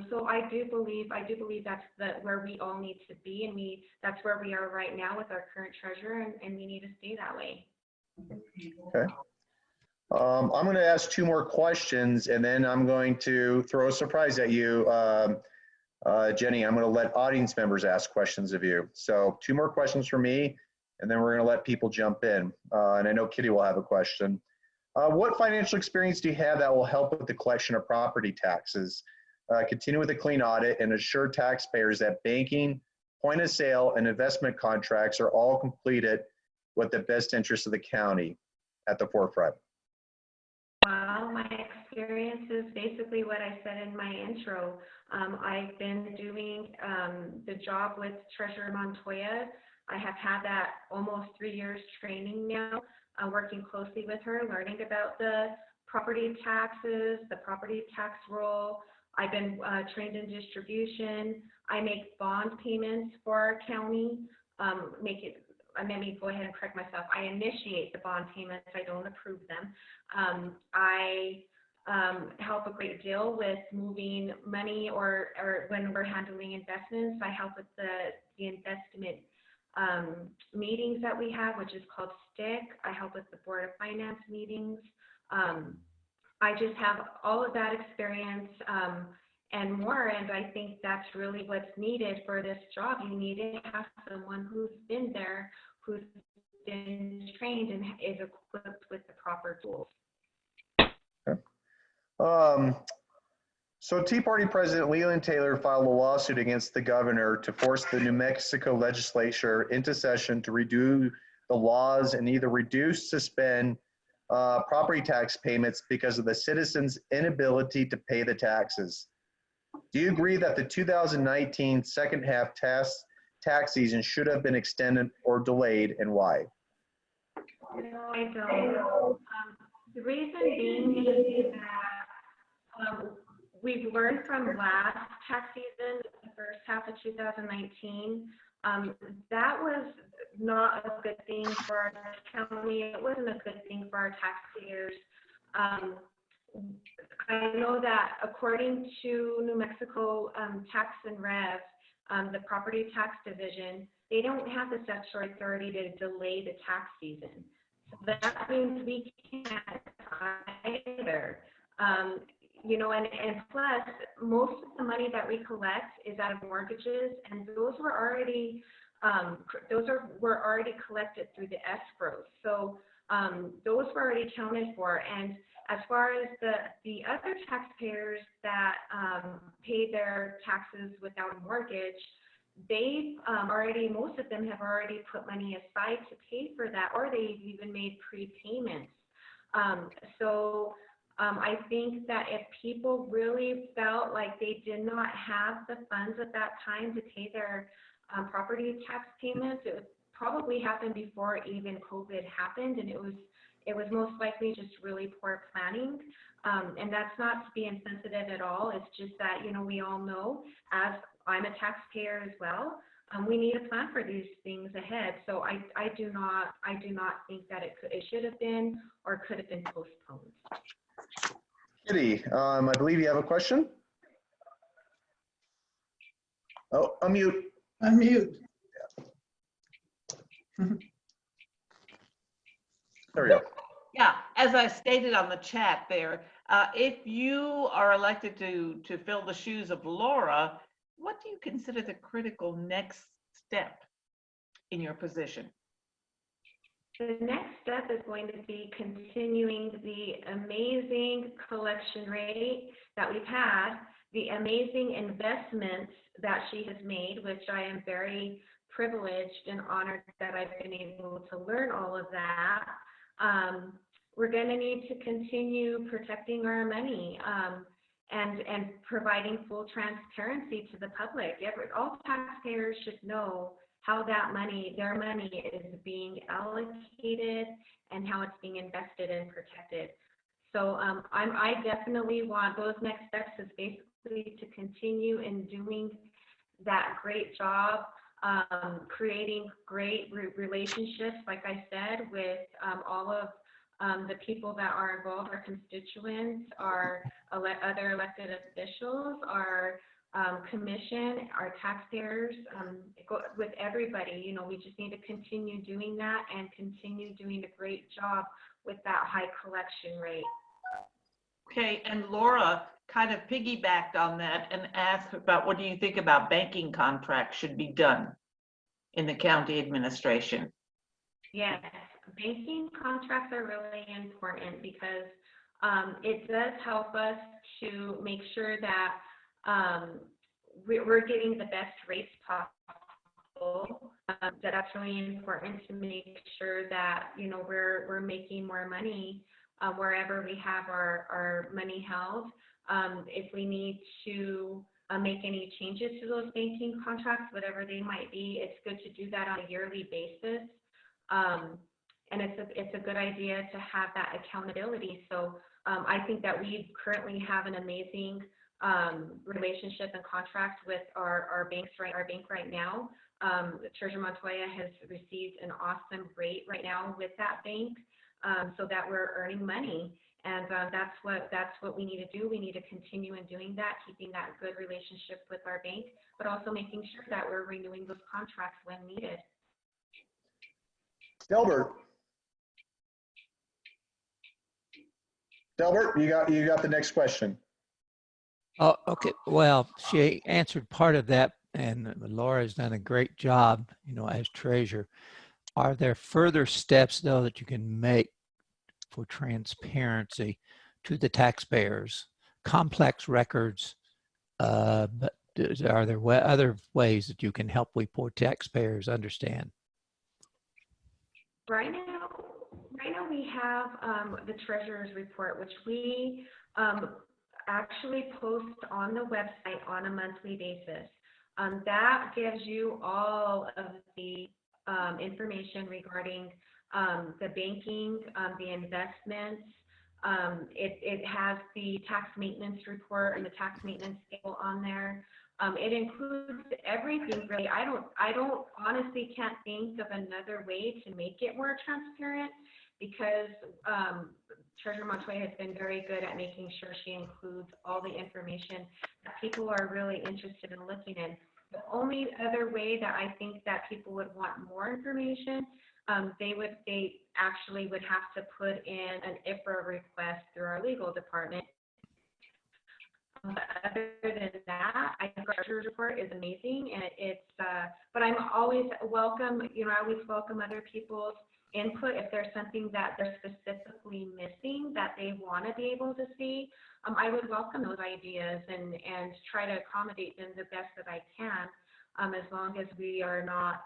So I do believe that's where we all need to be, and that's where we are right now with our current treasurer, and we need to stay that way. Okay. I'm going to ask two more questions, and then I'm going to throw a surprise at you, Jenny. I'm going to let audience members ask questions of you. So 2 more questions for me, and then we're going to let people jump in. And I know Kitty will have a question. What financial experience do you have that will help with the collection of property taxes? Continue with a clean audit and assure taxpayers that banking, point of sale, and investment contracts are all completed with the best interest of the county at the forefront. Well, my experience is basically what I said in my intro. I've been doing the job with Treasurer Montoya. I have had that almost 3 years training now, working closely with her, learning about the property taxes, the property tax roll. I've been trained in distribution. I make bond payments for our county. Let me go ahead and correct myself. I initiate the bond payments. I don't approve them. I help a great deal with moving money or when we're handling investments. I help with the investment meetings that we have, which is called STIC. I help with the Board of Finance meetings. I just have all of that experience and more, and I think that's really what's needed for this job. You need to have someone who's been there, who's been trained and is equipped with the proper tools. Okay. So Tea Party President Leland Taylor filed a lawsuit against the governor to force the New Mexico legislature into session to redo the laws and either reduce, suspend property tax payments because of the citizens' inability to pay the taxes. Do you agree that the 2019 second half tax season should have been extended or delayed, and why? No, I don't. The reason being is that we've learned from last tax season, the first half of 2019, that was not a good thing for our county. It wasn't a good thing for our taxpayers. I know that according to New Mexico Tax and Rev, the Property Tax Division, they don't have the statutory authority to delay the tax season. So that means we can't either. You know, and plus, most of the money that we collect is out of mortgages, and those were already collected through the escrow. So those were already accounted for. And as far as the other taxpayers that pay their taxes without a mortgage, they've most of them have already put money aside to pay for that, or they've even made prepayments. I think that if people really felt like they did not have the funds at that time to pay their property tax payments, it would probably happen before even COVID happened, and it was most likely just really poor planning. And that's not to be insensitive at all. It's just that, you know, we all know, as I'm a taxpayer as well, we need a plan for these things ahead. So I do not think that it should have been or could have been postponed. Kitty, I believe you have a question. Oh, unmute. Unmute. There we go. Yeah, as I stated on the chat there, if you are elected to fill the shoes of Laura, what do you consider the critical next step in your position? The next step is going to be continuing the amazing collection rate that we've had, the amazing investments that she has made, which I am very privileged and honored that I've been able to learn all of that. we're going to need to continue protecting our money and providing full transparency to the public. All taxpayers should know how that money, their money, is being allocated and how it's being invested and protected. So I definitely want those next steps is basically to continue in doing that great job, creating great relationships, like I said, with all of the people that are involved, our constituents, our other elected officials, our commission, our taxpayers, with everybody. You know, we just need to continue doing that and continue doing a great job with that high collection rate. Okay, and Laura kind of piggybacked on that and asked about what do you think about banking contracts should be done in the county administration? Yes, banking contracts are really important because it does help us to make sure that we're getting the best rates possible. That's really important to make sure that, you know, we're making more money wherever we have our money held. If we need to make any changes to those banking contracts, whatever they might be, it's good to do that on a yearly basis. And it's a good idea to have that accountability. So I think that we currently have an amazing relationship and contract with our bank right now. Treasurer Montoya has received an awesome rate right now with that bank, so that we're earning money. And that's what we need to do. We need to continue in doing that, keeping that good relationship with our bank, but also making sure that we're renewing those contracts when needed. Delbert, you got the next question. Oh, okay. Well, she answered part of that, and Laura's done a great job, you know, as treasurer. Are there further steps, though, that you can make for transparency to the taxpayers? Complex records, but are there other ways that you can help we poor taxpayers understand? Right now we have the treasurer's report, which we actually post on the website on a monthly basis. That gives you all of the information regarding the banking, the investments. It has the tax maintenance report and the tax maintenance table on there. It includes everything really. I don't honestly can't think of another way to make it more transparent, because Treasurer Montoya has been very good at making sure she includes all the information that people are really interested in looking in. The only other way that I think that people would want more information, they actually would have to put in an IFRA request through our legal department. Other than that, I think our treasurer's report is amazing, and but I'm always welcome, you know, I always welcome other people's input if there's something that they're specifically missing that they want to be able to see. I would welcome those ideas and try to accommodate them the best that I can, as long as we are not,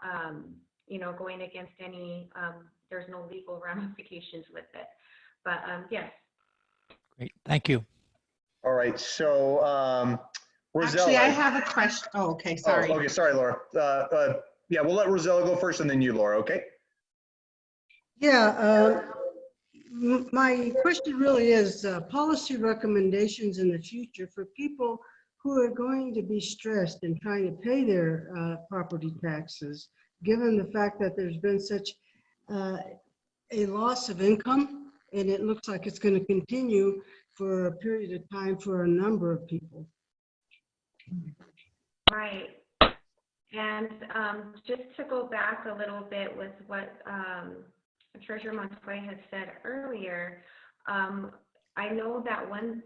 you know, going against any, there's no legal ramifications with it. But yes. Great, thank you. All right, so Rosella. Actually, I have a question. Oh, okay, sorry. Oh, okay, sorry, Laura. Yeah, we'll let Rosella go first and then you, Laura, okay? Yeah, my question really is policy recommendations in the future for people who are going to be stressed in trying to pay their property taxes, given the fact that there's been such a loss of income, and it looks like it's going to continue for a period of time for a number of people. Right. And just to go back a little bit with what Treasurer Montoya had said earlier, I know that one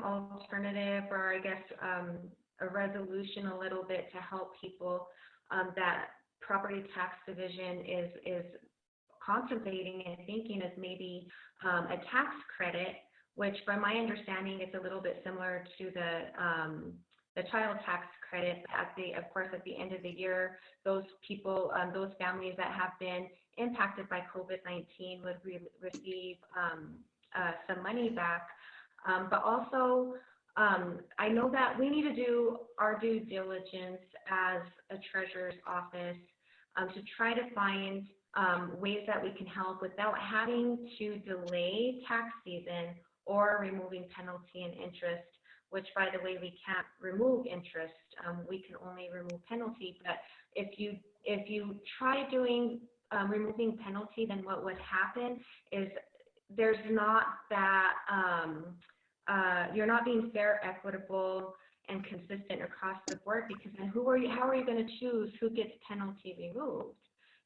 alternative, or I guess a resolution a little bit to help people that Property Tax Division is contemplating and thinking is maybe a tax credit, which from my understanding is a little bit similar to the child tax credit. Of course, at the end of the year, those people, those families that have been impacted by COVID-19 would receive some money back. But also, I know that we need to do our due diligence as a treasurer's office to try to find ways that we can help without having to delay tax season or removing penalty and interest, which, by the way, we can't remove interest. We can only remove penalty. But if you try doing removing penalty, then what would happen is there's not that you're not being fair, equitable, and consistent across the board, because then how are you going to choose who gets penalty removed?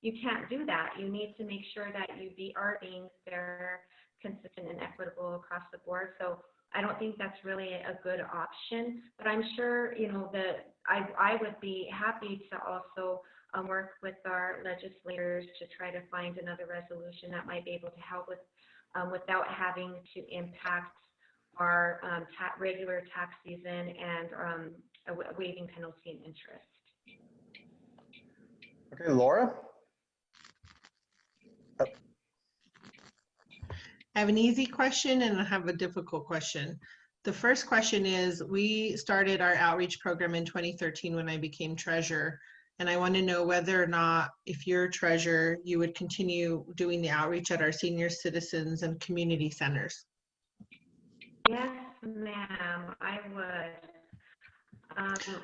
You can't do that. You need to make sure that you are being fair, consistent, and equitable across the board. So I don't think that's really a good option, but I'm sure, you know, that I would be happy to also work with our legislators to try to find another resolution that might be able to help with without having to impact our regular tax season and waiving penalty and interest. Okay, Laura? I have an easy question and I have a difficult question. The first question is, we started our outreach program in 2013 when I became treasurer, and I want to know whether or not, if you're treasurer, you would continue doing the outreach at our senior citizens and community centers. Yes, ma'am, I would.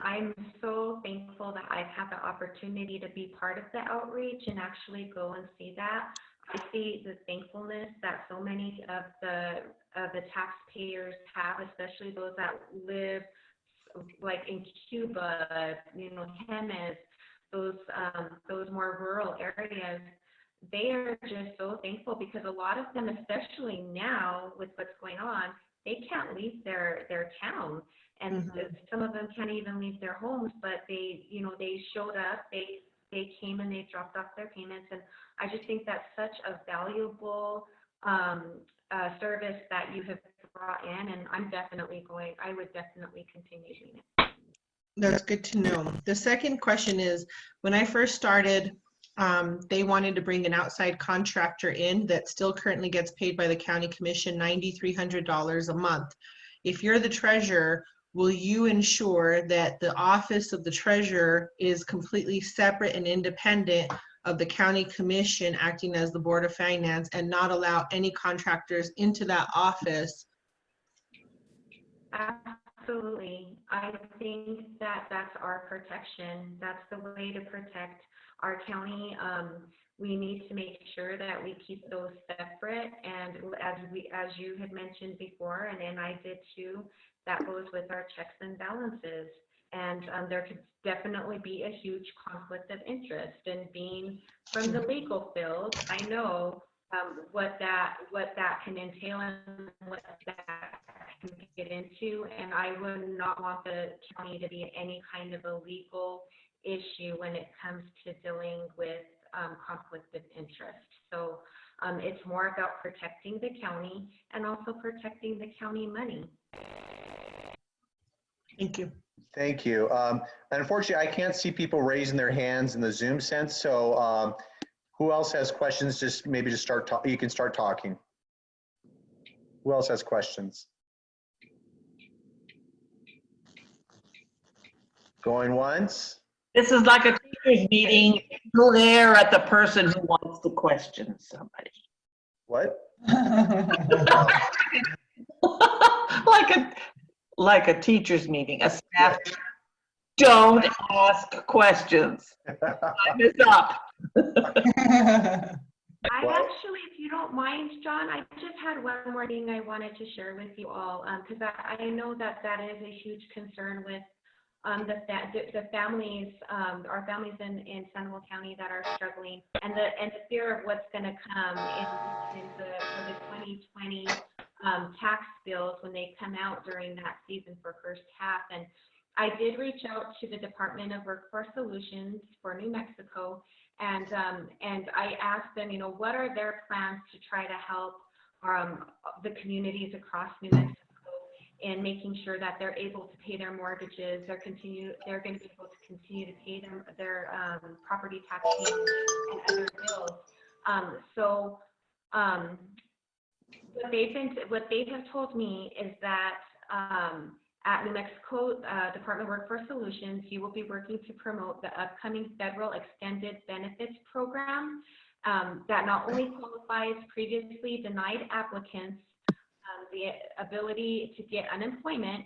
I'm so thankful that I've had the opportunity to be part of the outreach and actually go and see that. I see the thankfulness that so many of the taxpayers have, especially those that live like in Cuba, you know, Jemez, those more rural areas. They are just so thankful because a lot of them, especially now with what's going on, they can't leave their town, and some of them can't even leave their homes. But they, you know, they showed up. They came and they dropped off their payments, and I just think that's such a valuable service that you have brought in, and I would definitely continue doing it. That's good to know. The second question is, when I first started, they wanted to bring an outside contractor in that still currently gets paid by the county commission $9,300 a month. If you're the treasurer, will you ensure that the office of the treasurer is completely separate and independent of the county commission acting as the board of finance, and not allow any contractors into that office? Absolutely. I think that that's our protection. That's the way to protect our county. We need to make sure that we keep those separate, and as you had mentioned before, and I did too, that goes with our checks and balances. And there could definitely be a huge conflict of interest. And being from the legal field, I know what that can entail and what that can get into. And I would not want the county to be in any kind of a legal issue when it comes to dealing with conflict of interest. So it's more about protecting the county and also protecting the county money. Thank you. Thank you. Unfortunately, I can't see people raising their hands in the Zoom sense. So who else has questions? Just maybe just start talking. You can start talking. Who else has questions? Going once? This is like a teacher's meeting. Glare at the person who wants to question somebody. What? like a teacher's meeting, a staff. Don't ask questions. Time is up. I actually, if you don't mind, John, I just had one more thing I wanted to share with you all, because I know that is a huge concern with the families, our families in Sandoval County that are struggling, and the fear of what's going to come in the 2020 tax bills when they come out during that season for first half. And I did reach out to the Department of Workforce Solutions for New Mexico, and I asked them, you know, what are their plans to try to help the communities across New Mexico in making sure that they're able to pay their mortgages, they're going to be able to continue to pay their property tax payments and other bills. So what they have told me is that at New Mexico Department of Workforce Solutions, you will be working to promote the upcoming federal extended benefits program that not only qualifies previously denied applicants the ability to get unemployment,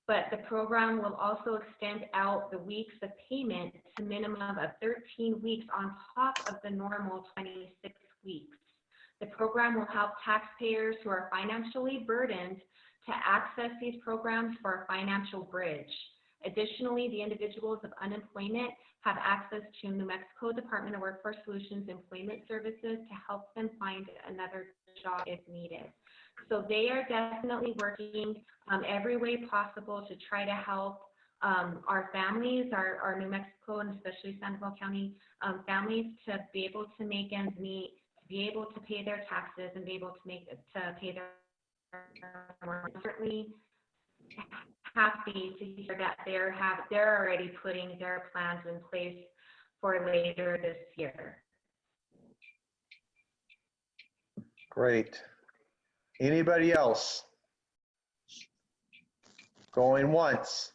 but the program will also extend out the weeks of payment to minimum of 13 weeks on top of the normal 26 weeks. The program will help taxpayers who are financially burdened to access these programs for a financial bridge. Additionally, the individuals of unemployment have access to New Mexico Department of Workforce Solutions Employment Services to help them find another job if needed. So they are definitely working every way possible to try to help our families, our New Mexico and especially Sandoval County families to be able to make ends meet, to be able to pay their taxes and be able to pay their certainly happy to hear that they're already putting their plans in place for later this year. Great. Anybody else? Going once.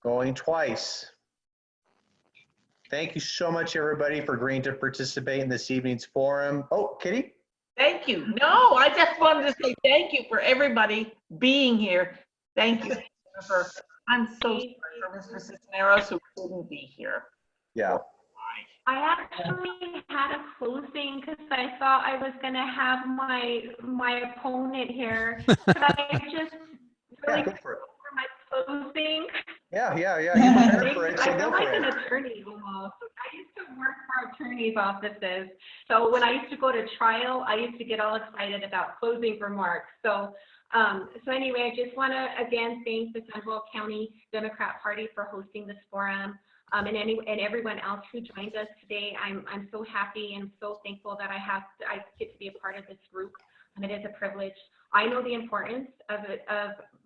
Going twice. Thank you so much, everybody, for agreeing to participate in this evening's forum. Oh, Kitty? Thank you. No, I just wanted to say thank you for everybody being here. Thank you, Jennifer. I'm so sorry for Mr. Cisneros who couldn't be here. Yeah. I actually had a closing because I thought I was going to have my opponent here. Could I just really go for my closing? Yeah. You prepared for it, so I go feel for like it. an attorney almost. I used to work for attorneys' offices. So when I used to go to trial, I used to get all excited about closing remarks. So anyway, I just want to again thank the Sandoval County Democrat Party for hosting this forum. And everyone else who joined us today. I'm so happy and so thankful that I get to be a part of this group. It is a privilege. I know the importance of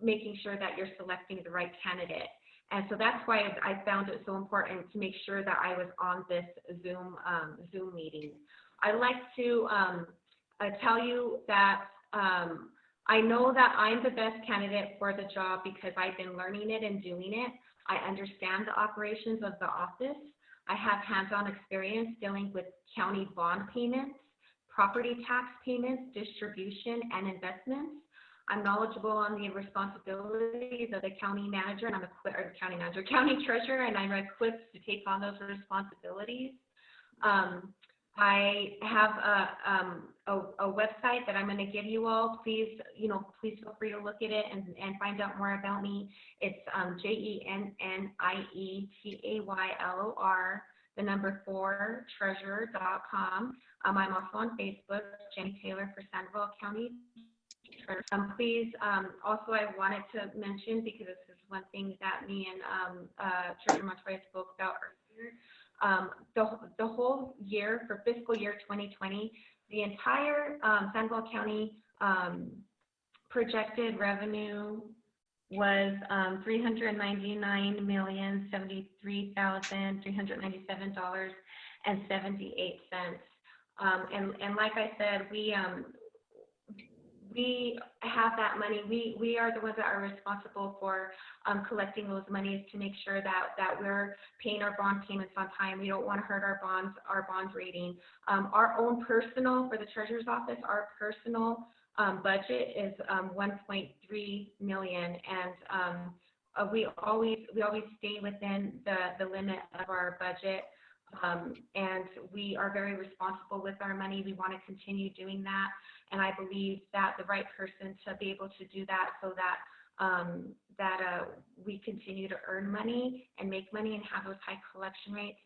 making sure that you're selecting the right candidate. And so that's why I found it so important to make sure that I was on this Zoom meeting. I'd like to tell you that I know that I'm the best candidate for the job because I've been learning it and doing it. I understand the operations of the office. I have hands-on experience dealing with county bond payments, property tax payments, distribution, and investments. I'm knowledgeable on the responsibilities of the county manager, and county treasurer, and I'm equipped to take on those responsibilities. I have a website that I'm going to give you all. Please feel free to look at it and find out more about me. It's JENNIEYLOR4treasurer.com. I'm also on Facebook, Jenny Taylor for Sandoval County. Please, also I wanted to mention, because this is one thing that me and Treasurer Montoya spoke about earlier, the whole year for fiscal year 2020, the entire Sandoval County projected revenue was $399,073,397.78. And like I said, we have that money. We are the ones that are responsible for collecting those monies to make sure that we're paying our bond payments on time. We don't want to hurt our bond rating. Our own personal, for the treasurer's office, our personal budget is 1.3 million, and we always stay within the limit of our budget. And we are very responsible with our money. We want to continue doing that. And I believe that the right person to be able to do that so that we continue to earn money and make money and have those high collection rates,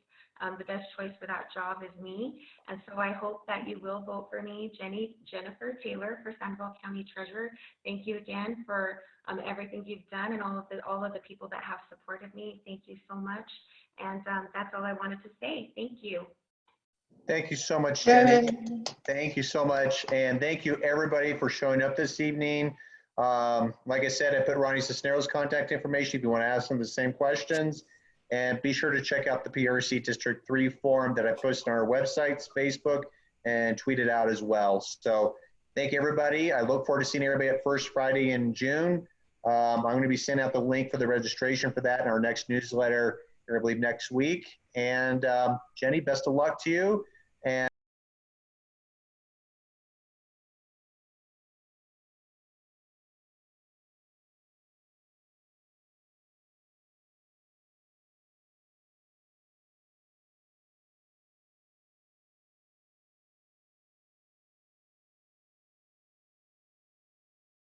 the best choice for that job is me. And so I hope that you will vote for me, Jennifer Taylor, for Sandoval County Treasurer. Thank you again for everything you've done and all of the people that have supported me. Thank you so much. And that's all I wanted to say. Thank you. Thank you so much, Jenny. Thank you so much. And thank you, everybody, for showing up this evening. Like I said, I put Ronnie Cisneros' contact information if you want to ask him the same questions. And be sure to check out the PRC District 3 forum that I posted on our websites, Facebook, and tweeted out as well. So thank you, everybody. I look forward to seeing everybody at First Friday in June. I'm going to be sending out the link for the registration for that in our next newsletter, I believe next week. And Jenny, best of luck to you. And